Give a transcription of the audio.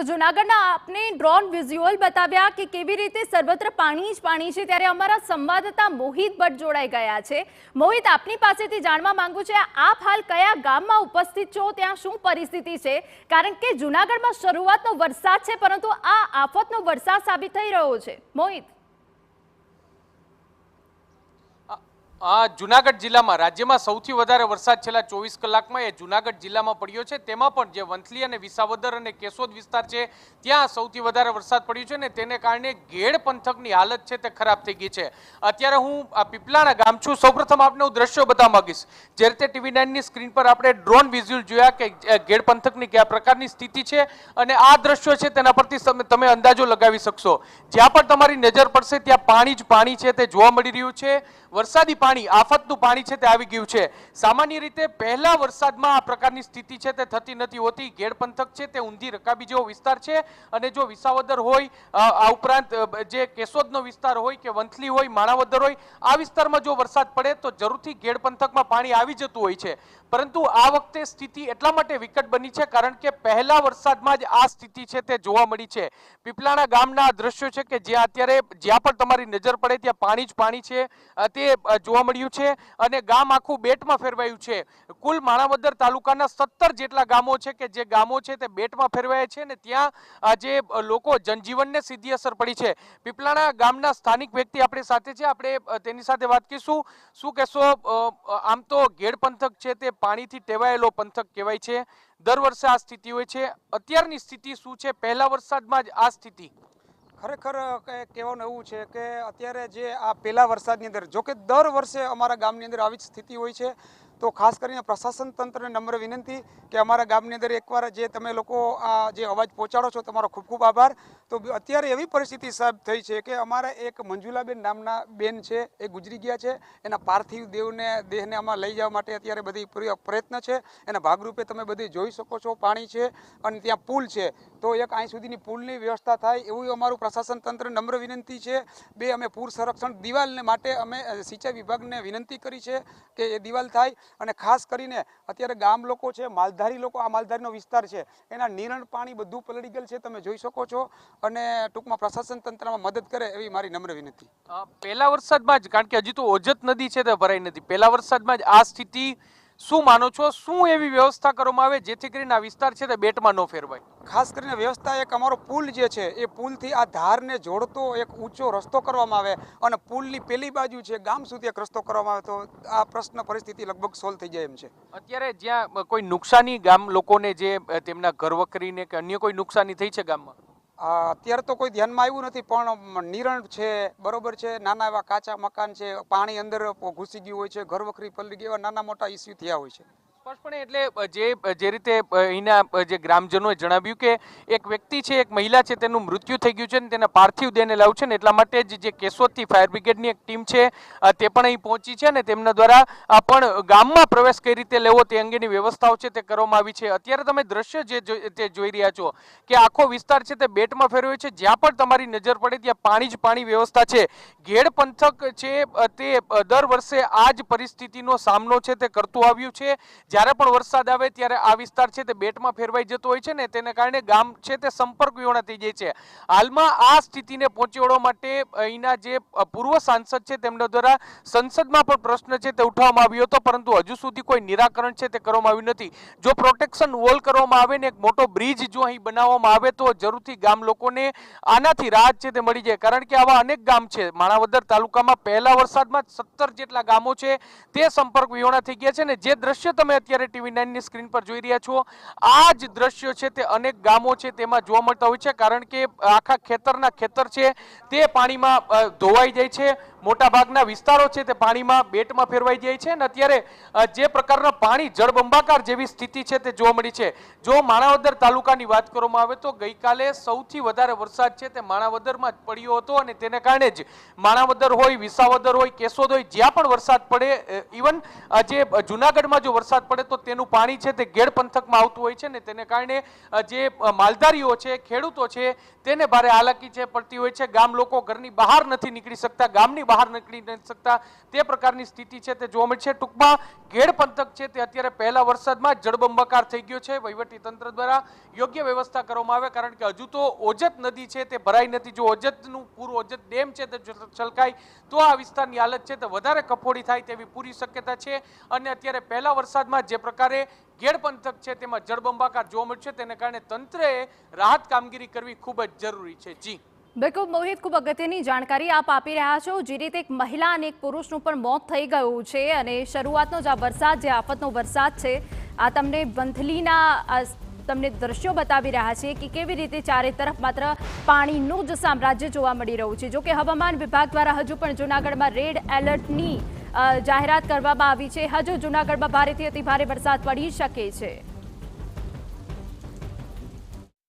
જૂનાગઢના આપને drone visual બતાવ્યા કે કેવી રીતે સર્વત્ર પાણી જ પાણી છે, ત્યારે અમારા સંવાદદાતા મોહિત ભટ્ટ જોડાઈ ગયા છે। મોહિત, આપની પાસેથી જાણવા માંગુ છે, આપ હાલ કયા ગામમાં ઉપસ્થિત છો, ત્યાં શું પરિસ્થિતિ છે? કારણ કે જૂનાગઢમાં શરૂઆતનો વરસાદ છે, પરંતુ આ આફતનો વરસાદ સાબિત થઈ રહ્યો છે। મોહિત, જૂનાગઢ જિલ્લામાં રાજ્યમાં સૌથી વધારે વરસાદ છેલ્લા 24 કલાકમાં એ જૂનાગઢ જિલ્લામાં પડ્યો છે। તેમાં પણ જે વંથલી અને વિસાવદર અને કેશોદ વિસ્તાર છે ત્યાં સૌથી વધારે વરસાદ પડ્યો છે ને તેને કારણે ઘેડ પંથકની હાલત છે તે ખરાબ થઈ ગઈ છે। અત્યારે હું પીપલાના ગામ છું। સૌપ્રથમ આપને હું દ્રશ્યો બતાવવા માંગીશ। જે રીતે TV9 ની સ્ક્રીન પર આપણે ડ્રોન વિઝ્યુઅલ જોયા કે ઘેડ પંથકની કયા પ્રકારની સ્થિતિ છે અને આ દ્રશ્યો છે તેના પરથી તમે અંદાજો લગાવી શકશો। જ્યાં પણ તમારી નજર પડશે ત્યાં પાણી જ પાણી છે તે જોવા મળી રહ્યું છે। વરસાદી પાણી, આફતનું પાણી છે તે આવી ગયું છે। સામાન્ય રીતે પહેલા વરસાદમાં આ પ્રકારની સ્થિતિ છે તે થતી નથી હોતી। ઘેડ પંથક છે તે ઊંધી રકાબી જેવો વિસ્તાર છે અને જો વિસાવદર હોય, આ ઉપરાંત જે કેશોદનો વિસ્તાર હોય કે વંથલી હોય, માણાવદર હોય, આ વિસ્તારમાં જો વરસાદ પડે તો જરૂરથી ઘેડ પંથકમાં પાણી આવી જતું હોય છે। પરંતુ આ વખતે સ્થિતિ એટલા માટે વિકટ બની છે કારણ કે પહેલા વરસાદમાં જ આ સ્થિતિ છે તે જોવા મળી છે। પીપલાણા ગામના દ્રશ્યો છે કે જ્યાં અત્યારે જ્યાં પણ તમારી નજર પડે ત્યાં પાણી જ પાણી છે તે જોવા મળ્યું છે અને ગામ આખું બેટમાં ફેરવાયું છે। કુલ માણાવદર તાલુકાના 17 જેટલા ગામો છે કે જે ગામો છે તે બેટમાં ફેરવાયા છે ને ત્યાં જે લોકો જનજીવનને સીધી અસર પડી છે। પીપલાણા ગામના સ્થાનિક વ્યક્તિ આપણી સાથે છે, આપણે તેની સાથે વાત કરીશું। શું કહેશો? આમ તો ઘેડ પંથક છે તે પાણીથી ટેવાયેલો પંથક કહેવાય છે। દર વર્ષે આ સ્થિતિ હોય છે। અત્યારની સ્થિતિ શું છે? પહેલા વરસાદમાં જ આ સ્થિતિ? ખરેખર કહેવાનું એવું છે કે અત્યારે જે આ પહેલા વરસાદની અંદર, જો કે દર વર્ષે અમારા ગામની અંદર આવી જ સ્થિતિ હોય છે, તો ખાસ કરીને પ્રશાસન તંત્રને નમ્ર વિનંતી કે અમારા ગામની અંદર એકવાર જે તમે લોકો આ જે અવાજ પહોંચાડો છો તમારો ખૂબ ખૂબ આભાર। તો અત્યારે એવી પરિસ્થિતિ સાહેબ થઈ છે કે અમારા એક મંજુલાબેન નામના બેન છે એ ગુજરી ગયા છે। એના પાર્થિવ દેહને આમાં લઈ જવા માટે અત્યારે બધી પ્રયત્ન છે। એના ભાગરૂપે તમે બધી જોઈ શકો છો પાણી છે અને ત્યાં પુલ છે, તો એક અહીં સુધીની પુલની વ્યવસ્થા થાય એવું અમારું પ્રશાસન તંત્ર નમ્ર વિનંતી છે। બે અમે પૂર સંરક્ષણ દિવાલને માટે અમે સિંચાઈ વિભાગને વિનંતી કરી છે કે એ દિવાલ થાય અને ખાસ કરીને અત્યારે ગામ લોકો છે, માલધારી લોકો, આ માલધારીનો વિસ્તાર છે, એના નિરણ પાણી બધું પલળી ગયેલ છે, તમે જોઈ શકો છો અને ટૂંકમાં પ્રશાસન તંત્રમાં મદદ કરે એવી મારી નમ્ર વિનંતી। પહેલા વરસાદમાં જ, કારણ કે હજી તો ઓજત નદી છે તે ભરાઈ નથી, પહેલા વરસાદમાં જ આ સ્થિતિ શું માનો છો? શું એવી વ્યવસ્થા કરવામાં આવે જેથી કરીને આ વિસ્તાર છે તે બેટમાં ન ફેરવાય? ખાસ કરીને વ્યવસ્થા એક અમારો પુલ જે છે એ પુલથી આ ધારને જોડતો એક ઊંચો રસ્તો કરવામાં આવે અને પુલની પેલી બાજુ છે ગામ સુધી એક રસ્તો કરવામાં આવે તો આ પ્રશ્ન પરિસ્થિતિ લગભગ સોલ્વ થઈ જાય એમ છે। અત્યારે જ્યાં કોઈ નુકસાની ગામ લોકોને જે તેમના ઘર વકરીને કે અન્ય કોઈ નુકસાની થઈ છે ગામમાં? અત્યારે તો કોઈ ધ્યાનમાં આવ્યું નથી, પણ નિરણ છે, બરોબર છે, નાના એવા કાચા મકાન છે, પાણી અંદર ઘૂસી ગયું હોય છે, ઘર વખરી પલળી ગઈ, એવા નાના મોટા ઇસ્યુ થયા હોય છે। સ્પષ્ટપણે એટલે જે રીતે અહીંના જે ગ્રામજનોએ જણાવ્યું કે એક વ્યક્તિ છે, એક મહિલા છે, તેનું મૃત્યુ થઈ ગયું છે ને તેના પાર્થિવ દેહને લાવ્યું છે ને એટલા માટે જ જે કેશોદથી ફાયર બ્રિગેડની એક ટીમ છે તે પણ અહીં પહોંચી છે અને તેમના દ્વારા પણ ગામમાં પ્રવેશ કઈ રીતે લેવો તે અંગેની વ્યવસ્થાઓ છે તે કરવામાં આવી છે। અત્યારે તમે દ્રશ્ય તે જોઈ રહ્યા છો કે આખો વિસ્તાર છે તે બેટમાં ફેરવ્યો છે। જ્યાં પણ તમારી નજર પડે ત્યાં પાણી જ પાણી વ્યવસ્થા છે। ઘેડ પંથક છે તે દર વર્ષે આ જ પરિસ્થિતિનો સામનો છે તે કરતું આવ્યું છે। જ્યારે પણ વરસાદ આવે ત્યારે આ વિસ્તાર છે તે બેટમાં ફેરવાઈ જતો હોય છે ને તેને કારણે ગામ છે તે સંપર્ક વિહોણા થઈ જાય છે। હાલમાં આ સ્થિતિને પહોંચી વળવા માટે અહીંના જે પૂર્વ સાંસદ છે તેમના દ્વારા સંસદમાં પણ પ્રશ્ન છે તે ઉઠાવવામાં આવ્યો હતો, પરંતુ હજુ સુધી કોઈ નિરાકરણ છે તે કરવામાં આવ્યું નથી। જો પ્રોટેક્શન વોલ કરવામાં આવે ને એક મોટો બ્રિજ જો અહીં બનાવવામાં આવે તો જરૂરથી ગામ લોકોને આનાથી રાહત છે તે મળી જાય, કારણ કે આવા અનેક ગામ છે માણાવદર તાલુકામાં પહેલા વરસાદમાં 17 જેટલા ગામો છે તે સંપર્ક વિહોણા થઈ ગયા છે ને જે દ્રશ્ય તમે અત્યારે TV9 ની સ્ક્રીન પર જોઈ રહ્યા છો આ જ દ્રશ્યો છે તે અનેક ગામો છે તેમાં જોવા મળતા હોય છે, કારણ કે આખા ખેતરના ખેતર છે તે પાણીમાં ધોવાઈ જાય છે। મોટા ભાગના વિસ્તારો છે તે પાણીમાં બેટમાં ફેરવાઈ જાય છે અને અત્યારે જે પ્રકારના પાણી જળબંબાકાર જેવી સ્થિતિ છે તે જોવા મળી છે। જો માણાવદર તાલુકાની વાત કરવામાં આવે તો ગઈકાલે સૌથી વધારે વરસાદ છે તે માણાવદરમાં જ પડ્યો હતો અને તેને કારણે જ માણાવદર હોય, વિસાવદર હોય, કેશોદ હોય, જ્યાં પણ વરસાદ પડે, ઇવન જે જૂનાગઢમાં જો વરસાદ પડે તો તેનું પાણી છે તે ઘેડ પંથકમાં આવતું હોય છે ને તેને કારણે જે માલધારીઓ છે, ખેડૂતો છે તેને ભારે હાલાકી છે પડતી હોય છે। ગામ લોકો ઘરની બહાર નથી નીકળી શકતા, ગામની બહાર નીકળી નથી શકતા તે પ્રકારની સ્થિતિ છે તે જોવા મળશે. ટૂંકમાં ગેડ પંથક છે તે અત્યારે પહેલા વરસાદમાં જળબંબાકાર થઈ ગયો છે. વહીવટી તંત્ર દ્વારા યોગ્ય વ્યવસ્થા કરવામાં આવે, કારણ કે હજુ તો ઓજત નદી છે તે ભરાઈ નથી. જો ઓજતનું પૂરું ઓજત ડેમ છે તે છલકાય તો આ વિસ્તારની હાલત છે તે વધારે કફોડી થાય તેવી પૂરી શક્યતા છે. અને અત્યારે પહેલા વરસાદમાં જે પ્રકારે ગેડ પંથક છે તેમાં જળબંબાકાર જોવા મળશે, તેને કારણે તંત્રએ રાહત કામગીરી કરવી ખૂબ જ જરૂરી છે. જી બિલકુલ મોહિત, ખૂબ અગત્યની જાણકારી આપ આપી રહ્યા છો. જે રીતે એક મહિલા અને એક પુરુષનું પણ મોત થઈ ગયું છે અને શરૂઆતનો જ આ વરસાદ, જે આફતનો વરસાદ છે, આ તમને વંથલીના તમને દ્રશ્યો બતાવી રહ્યા છે કે કેવી રીતે ચારે તરફ માત્ર પાણીનું જ સામ્રાજ્ય જોવા મળી રહ્યું છે. જોકે હવામાન વિભાગ દ્વારા હજુ પણ જૂનાગઢમાં રેડ એલર્ટની જાહેરાત કરવામાં આવી છે. હજુ જૂનાગઢમાં ભારેથી અતિ ભારે વરસાદ પડી શકે છે.